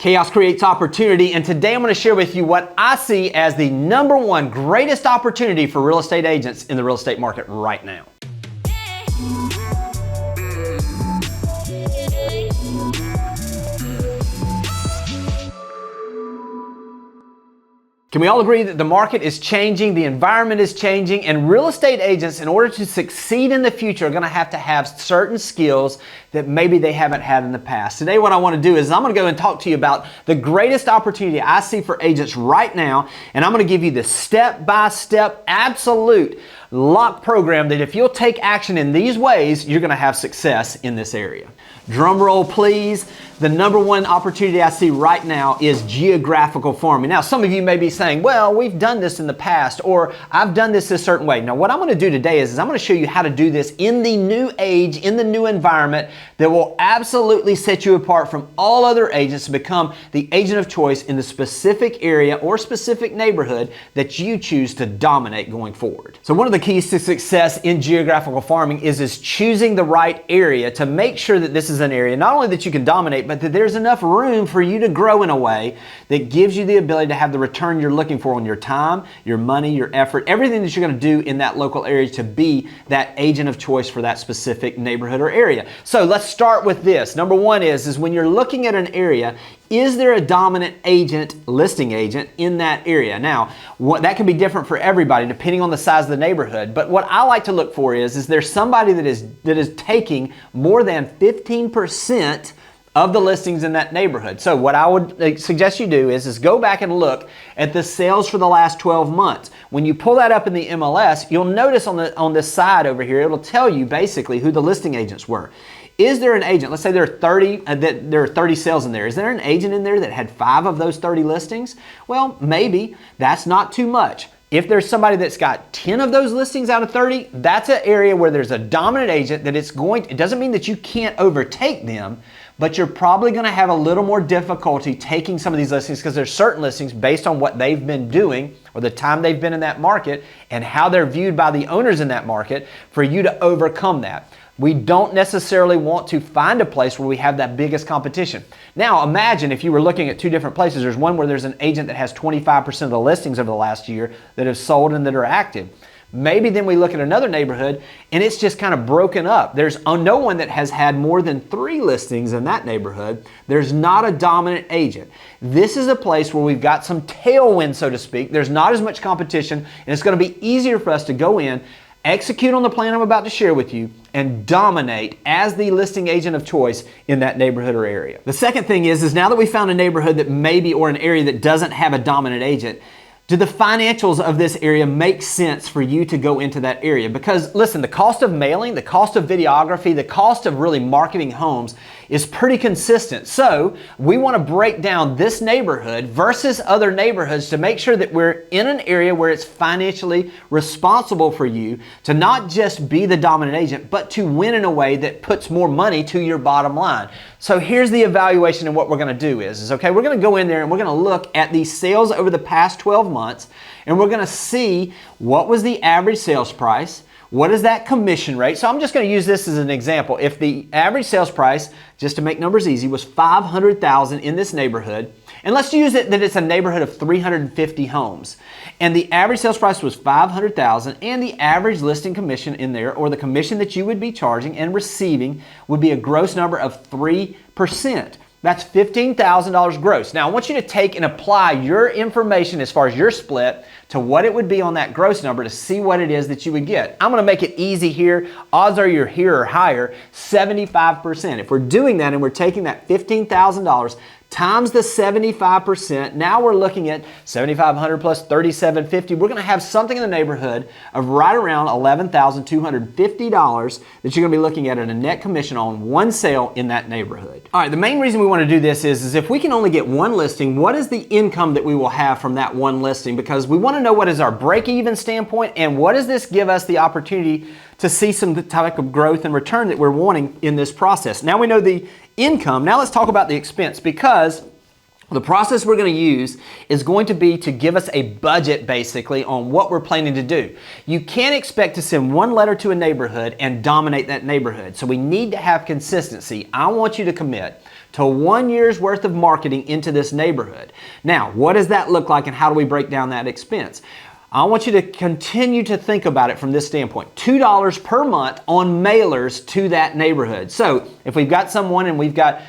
Chaos creates opportunity, and today I'm going to share with you what I see as the number one greatest opportunity for real estate agents in the real estate market right now. Can we all agree that the market is changing, the environment is changing, and real estate agents, in order to succeed in the future, are going to have certain skills that maybe they haven't had in the past. Today what I want to do is I'm going to go and talk to you about the greatest opportunity I see for agents right now, and I'm going to give you the step-by-step, absolute lock program that if you'll take action in these ways, you're going to have success in this area. Drum roll, please. The number one opportunity I see right now is geographical farming. Now, some of you may be saying, well, we've done this in the past, or I've done this a certain way. Now, what I'm going to do today is I'm going to show you how to do this in the new age, in the new environment that will absolutely set you apart from all other agents to become the agent of choice in the specific area or specific neighborhood that you choose to dominate going forward. So one of the keys to success in geographical farming is choosing the right area to make sure that this is an area not only that you can dominate, but that there's enough room for you to grow in a way that gives you the ability to have the return you're looking for on your time, your money, your effort, everything that you're going to do in that local area to be that agent of choice for that specific neighborhood or area. So let's start with this. Number one is when you're looking at an area, is there a dominant agent, listing agent in that area? Now, that can be different for everybody depending on the size of the neighborhood, but what I like to look for is there somebody that is taking more than 15% of the listings in that neighborhood. So what I would suggest you do is go back and look at the sales for the last 12 months. When you pull that up in the MLS, you'll notice on this side over here, it'll tell you basically who the listing agents were. Is there an agent, let's say there are 30 sales in there. Is there an agent in there that had 5 of those 30 listings? Well, maybe. That's not too much. If there's somebody that's got 10 of those listings out of 30, that's an area where there's a dominant agent that it doesn't mean that you can't overtake them, but you're probably going to have a little more difficulty taking some of these listings because there's certain listings based on what they've been doing or the time they've been in that market and how they're viewed by the owners in that market for you to overcome that. We don't necessarily want to find a place where we have that biggest competition. Now imagine if you were looking at 2 different places. There's one where there's an agent that has 25% of the listings over the last year that have sold and that are active. Maybe then we look at another neighborhood and it's just kind of broken up. There's no one that has had more than 3 listings in that neighborhood. There's not a dominant agent. This is a place where we've got some tailwind, so to speak. There's not as much competition, and it's going to be easier for us to go in, execute on the plan I'm about to share with you, and dominate as the listing agent of choice in that neighborhood or area. The second thing is now that we found a neighborhood that maybe, or an area that doesn't have a dominant agent, do the financials of this area make sense for you to go into that area? Because listen, the cost of mailing, the cost of videography, the cost of really marketing homes is pretty consistent. So we want to break down this neighborhood versus other neighborhoods to make sure that we're in an area where it's financially responsible for you to not just be the dominant agent, but to win in a way that puts more money to your bottom line. So here's the evaluation, and what we're going to do is okay, we're going to go in there and we're going to look at these sales over the past 12 months, and we're going to see what was the average sales price, what is that commission rate. So I'm just going to use this as an example. If the average sales price, just to make numbers easy, was $500,000 in this neighborhood, and let's use it that it's a neighborhood of 350 homes, and the average sales price was $500,000, and the average listing commission in there, or the commission that you would be charging and receiving, would be a gross number of 3%. That's $15,000 gross. Now I want you to take and apply your information as far as your split to what it would be on that gross number to see what it is that you would get. I'm going to make it easy here. Odds are you're here or higher, 75%. If we're doing that and we're taking that $15,000 times the 75%, now we're looking at 7,500 plus 3,750. We're going to have something in the neighborhood of right around $11,250 that you're going to be looking at a net commission on one sale in that neighborhood. All right, the main reason we want to do this is if we can only get one listing, what is the income that we will have from that one listing? Because we want to know what is our break-even standpoint and what does this give us the opportunity to see some type of growth and return that we're wanting in this process. Now we know the income. Now let's talk about the expense, because the process we're going to use is going to be to give us a budget basically on what we're planning to do. You can't expect to send one letter to a neighborhood and dominate that neighborhood. So we need to have consistency. I want you to commit to 1 year's worth of marketing into this neighborhood. Now, what does that look like and how do we break down that expense? I want you to continue to think about it from this standpoint. $2 per month on mailers to that neighborhood. So if we've got someone and we've got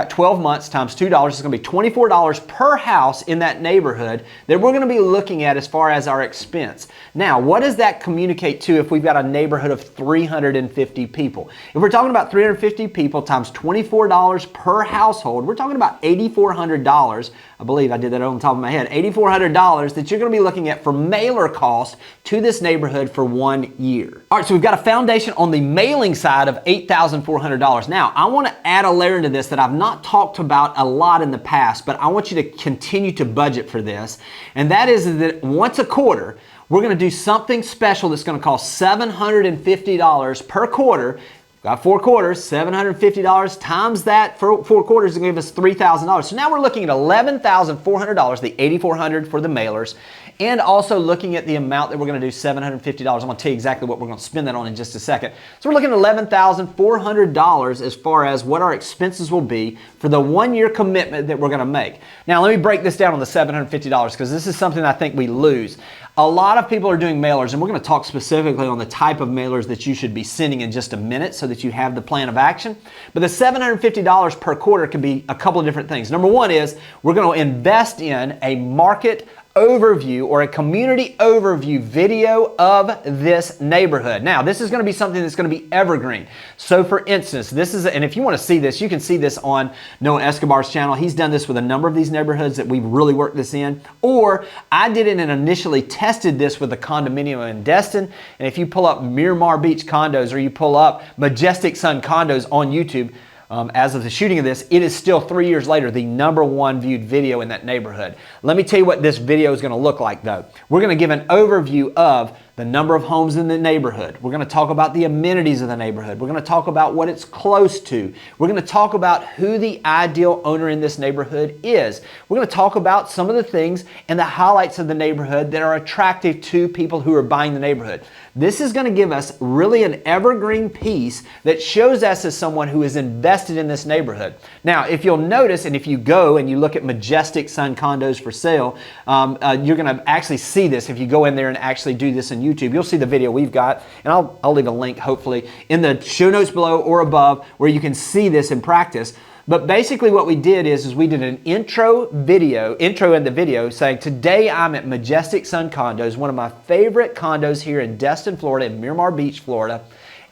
12 months times $2, it's going to be $24 per house in that neighborhood that we're going to be looking at as far as our expense. Now, what does that communicate to if we've got a neighborhood of 350 people? If we're talking about 350 people times $24 per household, we're talking about $8,400. I believe I did that on the top of my head. $8,400 that you're going to be looking at for mailer cost to this neighborhood for 1 year. All right, so we've got a foundation on the mailing side of $8,400. Now, I want to add a layer into this that I've not talked about a lot in the past, but I want you to continue to budget for this. And that is that once a quarter, we're going to do something special that's going to cost $750 per quarter. Got 4 quarters, $750 times that for 4 quarters is going to give us $3,000. So now we're looking at $11,400, the $8,400 for the mailers, and also looking at the amount that we're going to do, $750. I'm going to tell you exactly what we're going to spend that on in just a second. So we're looking at $11,400 as far as what our expenses will be for the 1 year commitment that we're going to make. Now let me break this down on the $750 because this is something I think we lose. A lot of people are doing mailers, and we're going to talk specifically on the type of mailers that you should be sending in just a minute so that you have the plan of action. But the $750 per quarter can be a couple of different things. Number one is we're going to invest in a market overview or a community overview video of this neighborhood. Now, this is going to be something that's going to be evergreen. So for instance, and if you want to see this, you can see this on Noah Escobar's channel. He's done this with a number of these neighborhoods that we've really worked this in. Or I did it and initially tested this with a condominium in Destin. And if you pull up Miramar Beach condos or you pull up Majestic Sun condos on YouTube, as of the shooting of this, it is still 3 years later the #1 viewed video in that neighborhood. Let me tell you what this video is going to look like though. We're going to give an overview of the number of homes in the neighborhood. We're going to talk about the amenities of the neighborhood. We're going to talk about what it's close to. We're going to talk about who the ideal owner in this neighborhood is. We're going to talk about some of the things and the highlights of the neighborhood that are attractive to people who are buying the neighborhood. This is going to give us really an evergreen piece that shows us as someone who is invested in this neighborhood. Now, if you'll notice, and if you go and you look at Majestic Sun condos for sale, you're going to actually see this. If you go in there and actually do this on YouTube, you'll see the video we've got, and I'll leave a link hopefully in the show notes below or above where you can see this in practice. But basically what we did is we did an intro in the video saying, today I'm at Majestic Sun Condos, one of my favorite condos here in Destin, Florida, in Miramar Beach, Florida.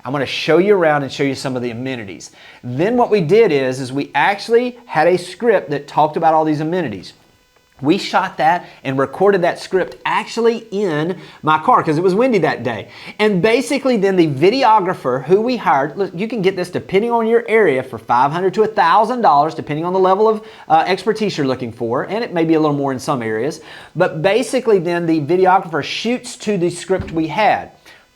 I'm going to show you around and show you some of the amenities. Then what we did is we actually had a script that talked about all these amenities. We shot that and recorded that script actually in my car because it was windy that day. And basically then the videographer who we hired, look, you can get this depending on your area for $500 to $1,000 depending on the level of expertise you're looking for, and it may be a little more in some areas. But basically then the videographer shoots to the script we had.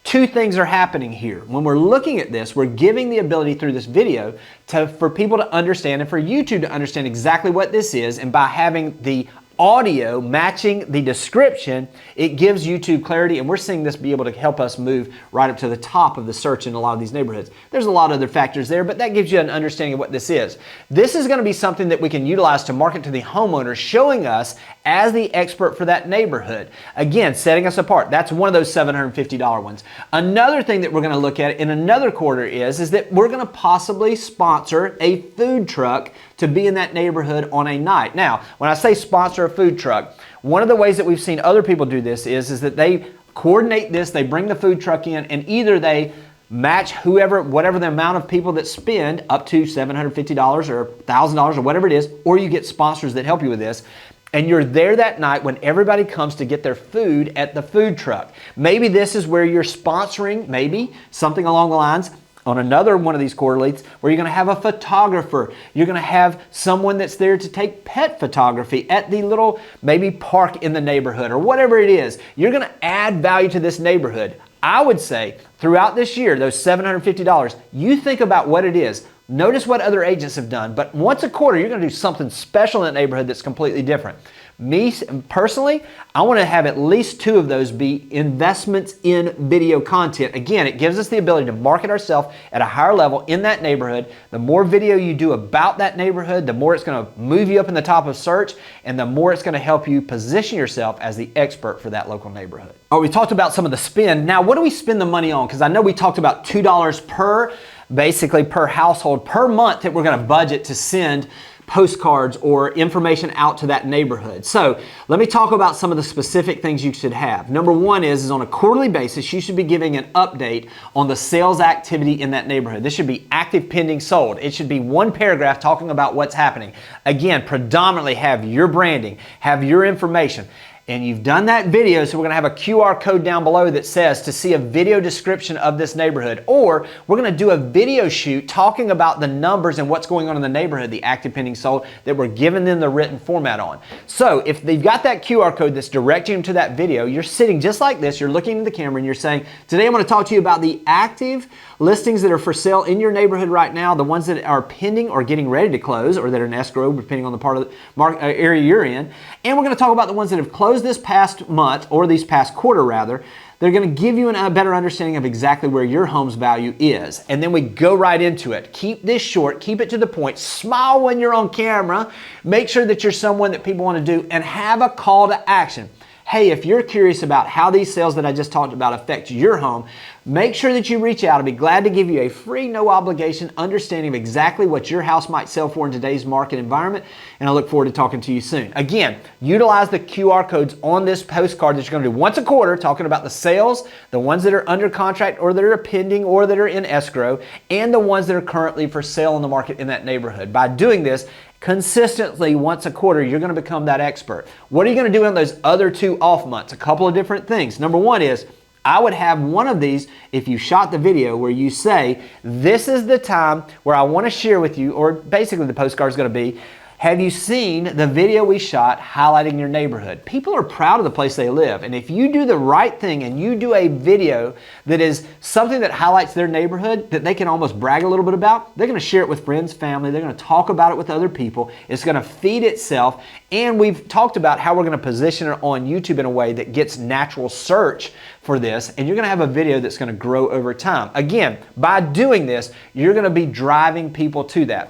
Two things are happening here. When we're looking at this, we're giving the ability through this video for people to understand and for YouTube to understand exactly what this is, and by having the audio matching the description, it gives YouTube clarity, and we're seeing this be able to help us move right up to the top of the search in a lot of these neighborhoods. There's a lot of other factors there, but that gives you an understanding of what this is. This is going to be something that we can utilize to market to the homeowners, showing us as the expert for that neighborhood. Again, setting us apart. That's one of those $750 ones. Another thing that we're going to look at in another quarter is that we're going to possibly sponsor a food truck to be in that neighborhood on a night. Now, when I say sponsor a food truck, one of the ways that we've seen other people do this is that they coordinate this, they bring the food truck in, and either they match whatever the amount of people that spend up to $750 or $1,000 or whatever it is, or you get sponsors that help you with this. And you're there that night when everybody comes to get their food at the food truck. Maybe this is where you're sponsoring, maybe something along the lines on another one of these quarterlies where you're going to have a photographer. You're going to have someone that's there to take pet photography at the little maybe park in the neighborhood or whatever it is. You're going to add value to this neighborhood. I would say throughout this year, those $750, you think about what it is. Notice what other agents have done, but once a quarter, you're going to do something special in that neighborhood that's completely different. Me personally, I want to have at least 2 of those be investments in video content. Again, it gives us the ability to market ourselves at a higher level in that neighborhood. The more video you do about that neighborhood, the more it's going to move you up in the top of search, and the more it's going to help you position yourself as the expert for that local neighborhood. All right, we talked about some of the spend. Now, what do we spend the money on? Because I know we talked about $2 basically per household per month that we're going to budget to send postcards or information out to that neighborhood. So let me talk about some of the specific things you should have. Number one is on a quarterly basis, you should be giving an update on the sales activity in that neighborhood. This should be active, pending, sold. It should be 1 paragraph talking about what's happening. Again, predominantly have your branding, have your information. And you've done that video, so we're going to have a QR code down below that says to see a video description of this neighborhood. Or we're going to do a video shoot talking about the numbers and what's going on in the neighborhood, the active, pending, sold, that we're giving them the written format on. So if they've got that QR code that's directing them to that video, you're sitting just like this, you're looking into the camera and you're saying, today I'm going to talk to you about the active listings that are for sale in your neighborhood right now, the ones that are pending or getting ready to close, or that are in escrow, depending on the part of the area you're in. And we're going to talk about the ones that have closed this past month, or this past quarter rather. They're going to give you a better understanding of exactly where your home's value is. And then we go right into it. Keep this short, keep it to the point, smile when you're on camera, make sure that you're someone that people want to do, and have a call to action. Hey, if you're curious about how these sales that I just talked about affect your home, make sure that you reach out. I'll be glad to give you a free, no obligation understanding of exactly what your house might sell for in today's market environment, and I look forward to talking to you soon. Again, utilize the QR codes on this postcard that you're going to do once a quarter, talking about the sales, the ones that are under contract or that are pending or that are in escrow, and the ones that are currently for sale in the market in that neighborhood. By doing this consistently once a quarter, you're going to become that expert. What are you going to do in those other 2 off months? A couple of different things. Number one is, I would have one of these if you shot the video where you say, this is the time where I want to share with you, or basically the postcard is going to be, have you seen the video we shot highlighting your neighborhood? People are proud of the place they live. And if you do the right thing and you do a video that is something that highlights their neighborhood that they can almost brag a little bit about, they're going to share it with friends, family. They're going to talk about it with other people. It's going to feed itself. And we've talked about how we're going to position it on YouTube in a way that gets natural search for this. And you're going to have a video that's going to grow over time. Again, by doing this, you're going to be driving people to that.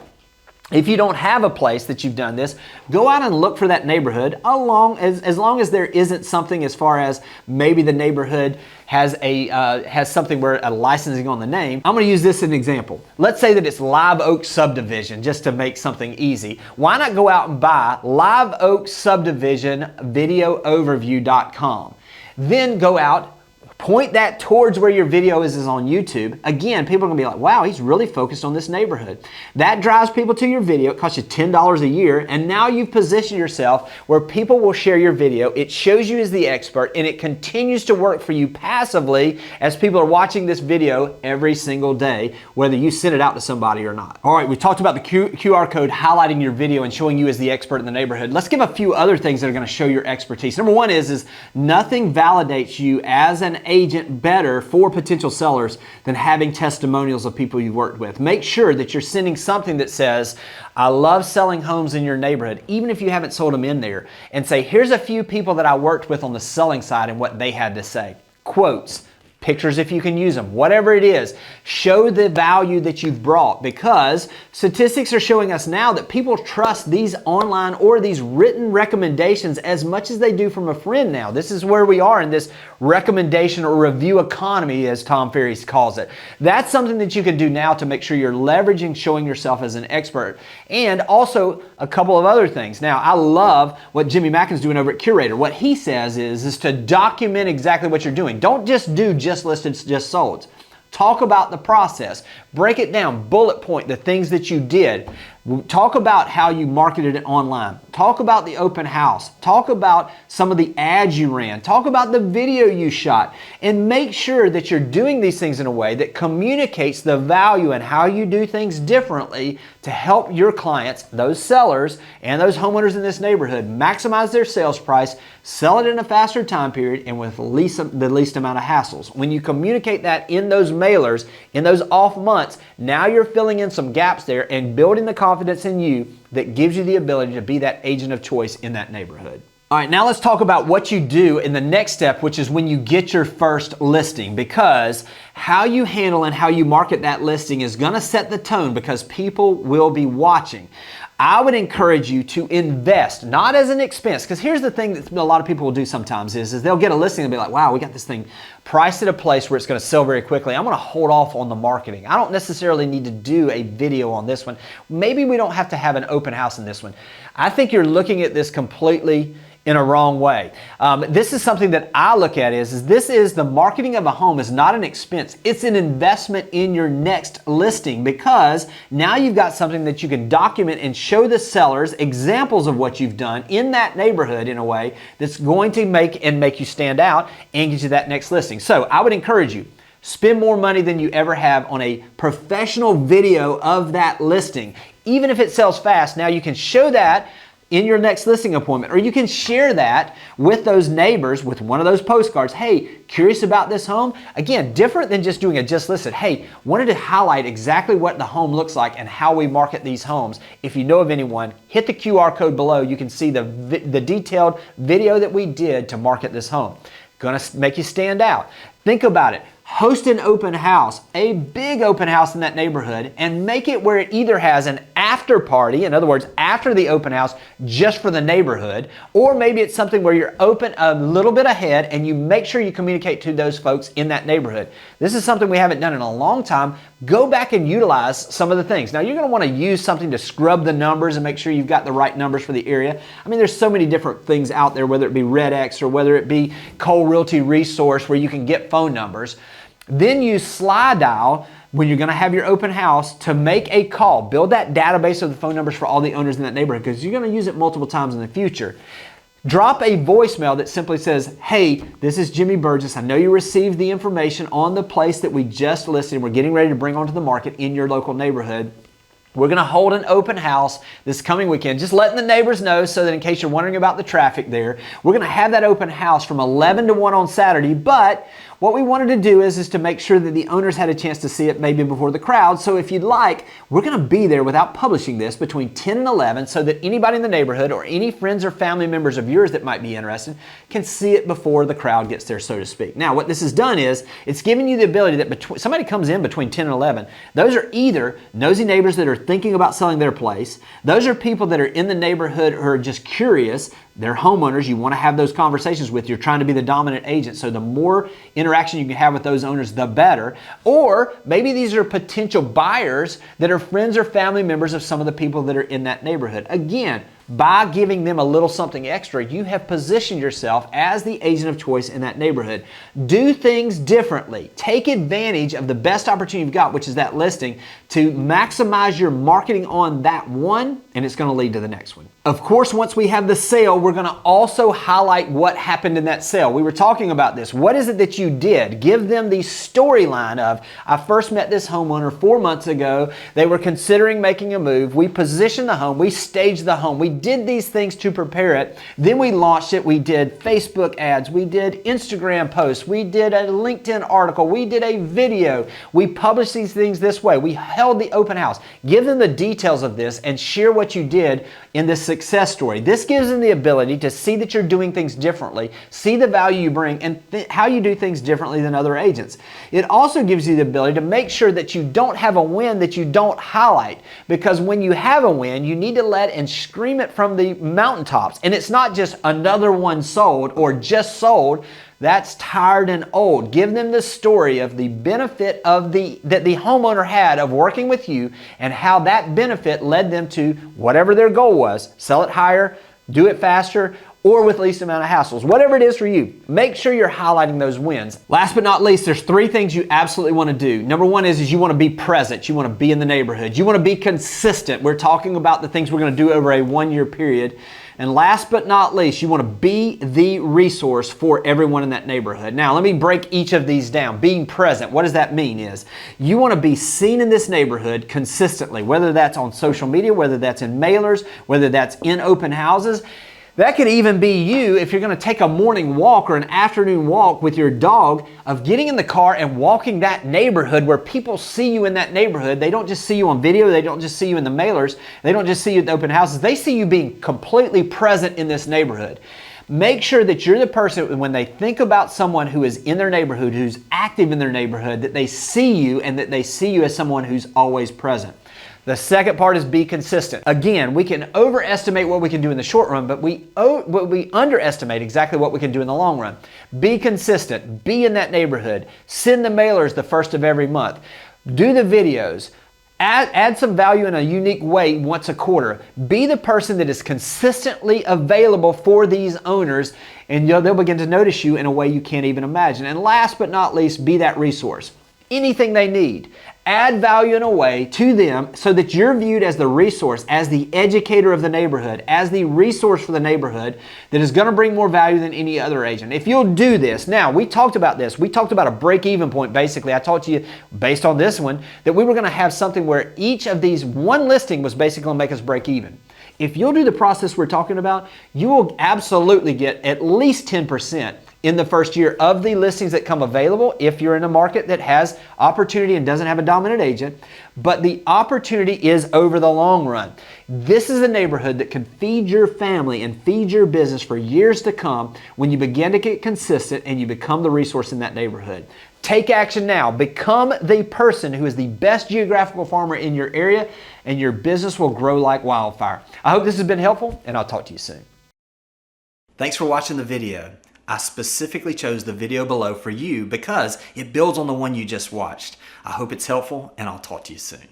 If you don't have a place that you've done this, go out and look for that neighborhood as long as there isn't something as far as maybe the neighborhood has something where a licensing on the name. I'm going to use this as an example. Let's say that it's Live Oak Subdivision, just to make something easy. Why not go out and buy Live Oak Subdivision videooverview.com? Then go out, point that towards where your video is on YouTube. Again, people are going to be like, wow, he's really focused on this neighborhood. That drives people to your video. It costs you $10 a year. And now you've positioned yourself where people will share your video. It shows you as the expert, and it continues to work for you passively as people are watching this video every single day, whether you send it out to somebody or not. All right, we talked about the QR code highlighting your video and showing you as the expert in the neighborhood. Let's give a few other things that are going to show your expertise. Number one is nothing validates you as an agent better for potential sellers than having testimonials of people you've worked with. Make sure that you're sending something that says, I love selling homes in your neighborhood, even if you haven't sold them in there, and say, here's a few people that I worked with on the selling side and what they had to say. Quotes, pictures if you can use them, whatever it is. Show the value that you've brought, because statistics are showing us now that people trust these online or these written recommendations as much as they do from a friend now. This is where we are in this recommendation or review economy, as Tom Ferry calls it. That's something that you can do now to make sure you're leveraging showing yourself as an expert. And also a couple of other things. Now, I love what Jimmy Mackin's doing over at Curator. What he says is to document exactly what you're doing. Don't just do just listed, just sold. Talk about the process. Break it down. Bullet point the things that you did. Talk about how you marketed it online. Talk about the open house. Talk about some of the ads you ran. Talk about the video you shot. And make sure that you're doing these things in a way that communicates the value and how you do things differently to help your clients, those sellers, and those homeowners in this neighborhood maximize their sales price, sell it in a faster time period, and with the least amount of hassles. When you communicate that in those mailers, in those off months, now you're filling in some gaps there and building the confidence in you that gives you the ability to be that agent of choice in that neighborhood. All right, now let's talk about what you do in the next step, which is when you get your first listing, because how you handle and how you market that listing is going to set the tone, because people will be watching. I would encourage you to invest, not as an expense, because here's the thing that a lot of people will do sometimes is they'll get a listing and be like, wow, we got this thing priced at a place where it's going to sell very quickly. I'm going to hold off on the marketing. I don't necessarily need to do a video on this one. Maybe we don't have to have an open house in this one. I think you're looking at this completely in a wrong way. This is something that I look at is this is the marketing of a home is not an expense. It's an investment in your next listing, because now you've got something that you can document and show the sellers examples of what you've done in that neighborhood in a way that's going to make you stand out and get you that next listing. So I would encourage you, spend more money than you ever have on a professional video of that listing. Even if it sells fast, now you can show that in your next listing appointment, or you can share that with those neighbors with one of those postcards. Hey, curious about this home? Again, different than just doing a just listed. Hey, wanted to highlight exactly what the home looks like and how we market these homes. If you know of anyone, hit the QR code below. You can see the detailed video that we did to market this home. Gonna make you stand out. Think about it. Host an open house, a big open house in that neighborhood, and make it where it either has an after party, in other words, after the open house, just for the neighborhood, or maybe it's something where you're open a little bit ahead and you make sure you communicate to those folks in that neighborhood. This is something we haven't done in a long time. Go back and utilize some of the things. Now, you're going to want to use something to scrub the numbers and make sure you've got the right numbers for the area. I mean, there's so many different things out there, whether it be RedX or whether it be Cole Realty Resource, where you can get phone numbers. Then use slide dial when you're going to have your open house to make a call. Build that database of the phone numbers for all the owners in that neighborhood, because you're going to use it multiple times in the future. Drop a voicemail that simply says, hey, this is Jimmy Burgess. I know you received the information on the place that we just listed. We're getting ready to bring onto the market in your local neighborhood. We're going to hold an open house this coming weekend, just letting the neighbors know so that in case you're wondering about the traffic there, we're going to have that open house from 11 to 1 on Saturday, but what we wanted to do is to make sure that the owners had a chance to see it maybe before the crowd. So if you'd like, we're going to be there without publishing this between 10 and 11 so that anybody in the neighborhood or any friends or family members of yours that might be interested can see it before the crowd gets there, so to speak. Now, what this has done is it's giving you the ability that somebody comes in between 10 and 11. Those are either nosy neighbors that are thinking about selling their place. Those are people that are in the neighborhood who are just curious. They're homeowners you want to have those conversations with. You're trying to be the dominant agent, so the more interaction you can have with those owners, the better. Or maybe these are potential buyers that are friends or family members of some of the people that are in that neighborhood. Again, by giving them a little something extra, you have positioned yourself as the agent of choice in that neighborhood. Do things differently. Take advantage of the best opportunity you've got, which is that listing, to maximize your marketing on that one, and it's going to lead to the next one. Of course, once we have the sale, we're going to also highlight what happened in that sale. We were talking about this. What is it that you did? Give them the storyline of, I first met this homeowner 4 months ago. They were considering making a move. We positioned the home. We staged the home. We did these things to prepare it. Then we launched it. We did Facebook ads. We did Instagram posts. We did a LinkedIn article. We did a video. We published these things this way. We held the open house. Give them the details of this and share what you did in this success story. This gives them the ability to see that you're doing things differently, see the value you bring, and how you do things differently than other agents. It also gives you the ability to make sure that you don't have a win that you don't highlight, because when you have a win, you need to let and scream it from the mountaintops. And it's not just another one sold or just sold. That's tired and old. Give them the story of the benefit of that the homeowner had of working with you, and how that benefit led them to whatever their goal was. Sell it higher, do it faster, or with least amount of hassles. Whatever it is for you, make sure you're highlighting those wins. Last but not least, there's 3 things you absolutely want to do. Number 1 is you want to be present. You want to be in the neighborhood. You want to be consistent. We're talking about the things we're going to do over a 1-year period. And last but not least, you want to be the resource for everyone in that neighborhood. Now, let me break each of these down. Being present, what does that mean is you want to be seen in this neighborhood consistently, whether that's on social media, whether that's in mailers, whether that's in open houses. That could even be you if you're going to take a morning walk or an afternoon walk with your dog, of getting in the car and walking that neighborhood where people see you in that neighborhood. They don't just see you on video. They don't just see you in the mailers. They don't just see you at the open houses. They see you being completely present in this neighborhood. Make sure that you're the person, when they think about someone who is in their neighborhood, who's active in their neighborhood, that they see you and that they see you as someone who's always present. The second part is be consistent. Again, we can overestimate what we can do in the short run, but we underestimate exactly what we can do in the long run. Be consistent. Be in that neighborhood. Send the mailers the first of every month. Do the videos. Add some value in a unique way once a quarter. Be the person that is consistently available for these owners, and they'll begin to notice you in a way you can't even imagine. And last but not least, be that resource. Anything they need. Add value in a way to them so that you're viewed as the resource, as the educator of the neighborhood, as the resource for the neighborhood that is going to bring more value than any other agent. If you'll do this, now we talked about this. We talked about a break-even point basically. I taught you based on this one that we were going to have something where each of these, one listing was basically going to make us break even. If you'll do the process we're talking about, you will absolutely get at least 10% in the first year of the listings that come available if you're in a market that has opportunity and doesn't have a dominant agent. But the opportunity is over the long run. This is a neighborhood that can feed your family and feed your business for years to come when you begin to get consistent and you become the resource in that neighborhood. Take action now. Become the person who is the best geographical farmer in your area, and your business will grow like wildfire. I hope this has been helpful, and I'll talk to you soon. Thanks for watching the video. I specifically chose the video below for you because it builds on the one you just watched. I hope it's helpful, and I'll talk to you soon.